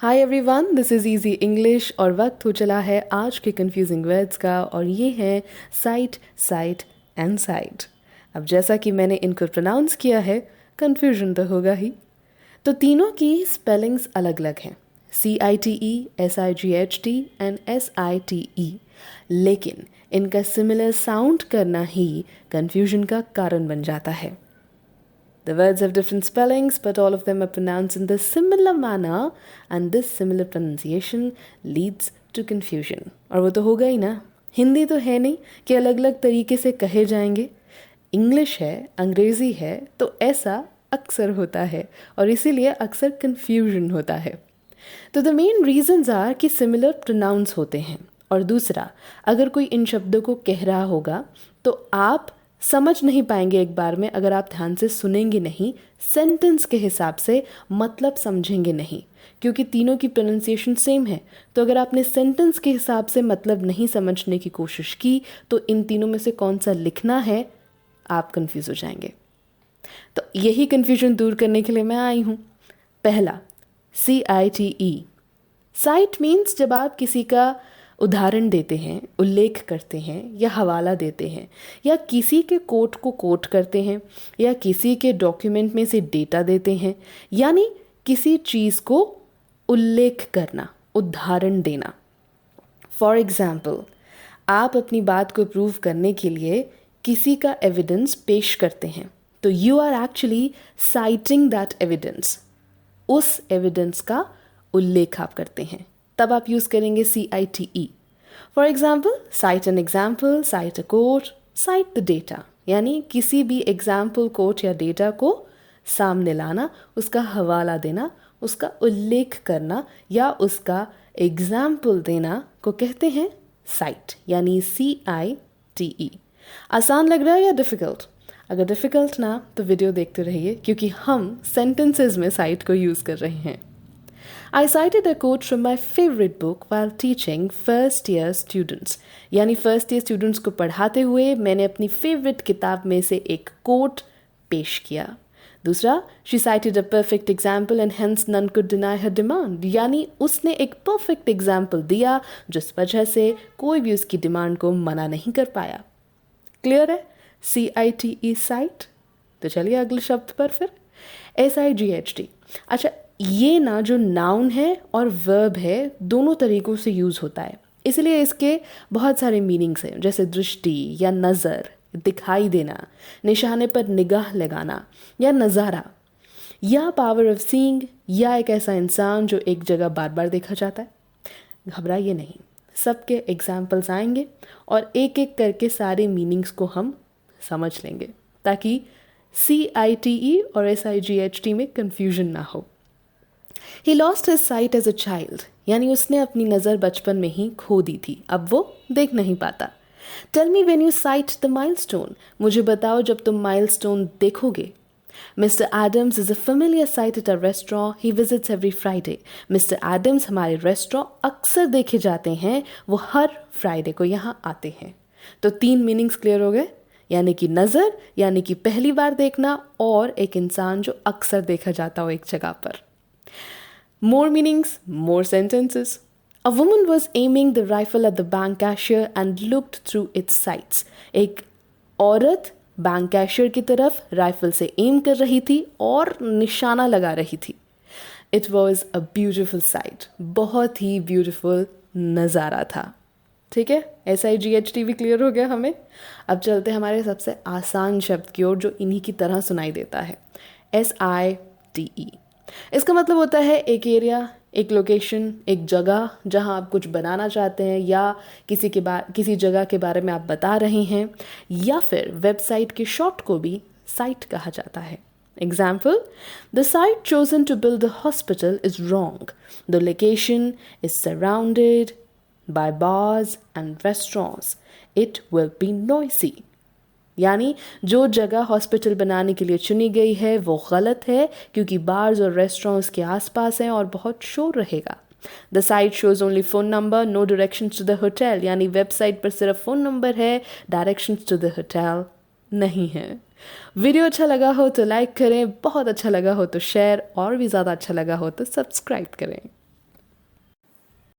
Hi everyone, this is easy English और वक्त हो चला है आज के कंफ्यूजिंग वर्ड्स का और ये है साइट, साइट एंड साइट। अब जैसा कि मैंने इनको प्रोनाउंस किया है, कंफ्यूजन तो होगा ही। तो तीनों की स्पेलिंग्स अलग अलग हैं, CITE, SIGHT एंड SITE, लेकिन इनका सिमिलर साउंड करना ही कंफ्यूजन का कारण बन जाता है। The words have different spellings, but all of them are pronounced in the similar manner, and this similar pronunciation leads to confusion. और वो तो होगा ही ना, हिंदी तो है नहीं कि अलग अलग तरीके से कहे जाएंगे। इंग्लिश है, अंग्रेज़ी है, तो ऐसा अक्सर होता है और इसीलिए अक्सर confusion होता है। तो द मेन रीजंस आर कि सिमिलर प्रोनाउंस होते हैं, और दूसरा, अगर कोई इन शब्दों को कह रहा होगा तो आप समझ नहीं पाएंगे एक बार में अगर आप ध्यान से सुनेंगे नहीं, सेंटेंस के हिसाब से मतलब समझेंगे नहीं, क्योंकि तीनों की प्रोनाउंसिएशन सेम है। तो अगर आपने सेंटेंस के हिसाब से मतलब नहीं समझने की कोशिश की तो इन तीनों में से कौन सा लिखना है आप कंफ्यूज हो जाएंगे। तो यही कंफ्यूजन दूर करने के लिए मैं आई हूँ। पहला, CITE। साइट मीन्स जब आप किसी का उदाहरण देते हैं, उल्लेख करते हैं या हवाला देते हैं, या किसी के कोट को कोट करते हैं, या किसी के डॉक्यूमेंट में से डेटा देते हैं, यानी किसी चीज़ को उल्लेख करना, उदाहरण देना। फॉर एग्ज़ाम्पल, आप अपनी बात को प्रूव करने के लिए किसी का एविडेंस पेश करते हैं, तो you are actually citing that evidence. उस एविडेंस का उल्लेख आप करते हैं, तब आप यूज़ करेंगे CITE। For example, cite an example, cite a quote, cite the data, यानी किसी भी एग्जाम्पल, कोट या डेटा को सामने लाना, उसका हवाला देना, उसका उल्लेख करना या उसका एग्जाम्पल देना को कहते हैं साइट, यानी CITE। आसान लग रहा है या डिफ़िकल्ट? अगर डिफ़िकल्ट ना तो वीडियो देखते रहिए, क्योंकि हम सेंटेंसेस में साइट को यूज़ कर रहे हैं। I cited a quote from my favorite book while teaching first year students. यानी फर्स्ट ईयर स्टूडेंट्स को पढ़ाते हुए मैंने अपनी फेवरेट किताब में से एक कोट पेश किया। दूसरा, she cited a perfect example and hence none could deny her demand. यानी उसने एक परफेक्ट एग्जाम्पल दिया जिस वजह से कोई भी उसकी डिमांड को मना नहीं कर पाया। क्लियर है CITE साइट? तो चलिए अगले शब्द पर फिर, SIGHT। अच्छा, ये ना जो नाउन है और वर्ब है दोनों तरीक़ों से यूज़ होता है, इसलिए इसके बहुत सारे मीनिंग्स हैं, जैसे दृष्टि या नज़र, दिखाई देना, निशाने पर निगाह लगाना या नज़ारा, या पावर ऑफ सीइंग, या एक ऐसा इंसान जो एक जगह बार बार देखा जाता है। घबराइए नहीं, सबके एग्जाम्पल्स आएंगे और एक एक करके सारे मीनिंग्स को हम समझ लेंगे ताकि CITE और SIGHT में कन्फ्यूजन ना हो। He lost his sight as a child, यानी उसने अपनी नज़र बचपन में ही खो दी थी, अब वो देख नहीं पाता। Tell me when you sight the milestone, मुझे बताओ जब तुम माइलस्टोन देखोगे। Mr. Adams is a familiar sight at our restaurant, he visits every Friday. Mr. Adams हमारे रेस्टोरेंट अक्सर देखे जाते हैं, वो हर फ्राइडे को यहाँ आते हैं। तो 3 मीनिंग्स क्लियर हो गए, यानी कि नज़र, यानी कि पहली बार देखना, और एक इंसान जो अक्सर देखा जाता हो एक जगह पर। More meanings, more sentences. A woman was aiming the rifle at the bank cashier and looked through its sights. एक औरत बैंक कैशियर की तरफ राइफल से एम कर रही थी और निशाना लगा रही थी। It was a beautiful sight. बहुत ही ब्यूटीफुल नज़ारा था। ठीक है, SIGHT भी क्लियर हो गया हमें। अब चलते हैं हमारे सबसे आसान शब्द की ओर जो इन्हीं की तरह सुनाई देता है, SITE। इसका मतलब होता है एक एरिया, एक लोकेशन, एक जगह जहां आप कुछ बनाना चाहते हैं, या किसी जगह के बारे में आप बता रहे हैं, या फिर वेबसाइट के शॉर्ट को भी साइट कहा जाता है। Example, the site chosen to build the hospital is wrong, the location is surrounded by bars and restaurants, it will be noisy. यानी जो जगह हॉस्पिटल बनाने के लिए चुनी गई है वो गलत है, क्योंकि बार्स और रेस्टोरेंट्स के आसपास हैं और बहुत शोर रहेगा। The site shows only phone number, no directions to the hotel, यानी वेबसाइट पर सिर्फ फ़ोन नंबर है, डायरेक्शंस टू द होटल नहीं है। वीडियो अच्छा लगा हो तो लाइक करें, बहुत अच्छा लगा हो तो शेयर, और भी ज़्यादा अच्छा लगा हो तो सब्सक्राइब करें।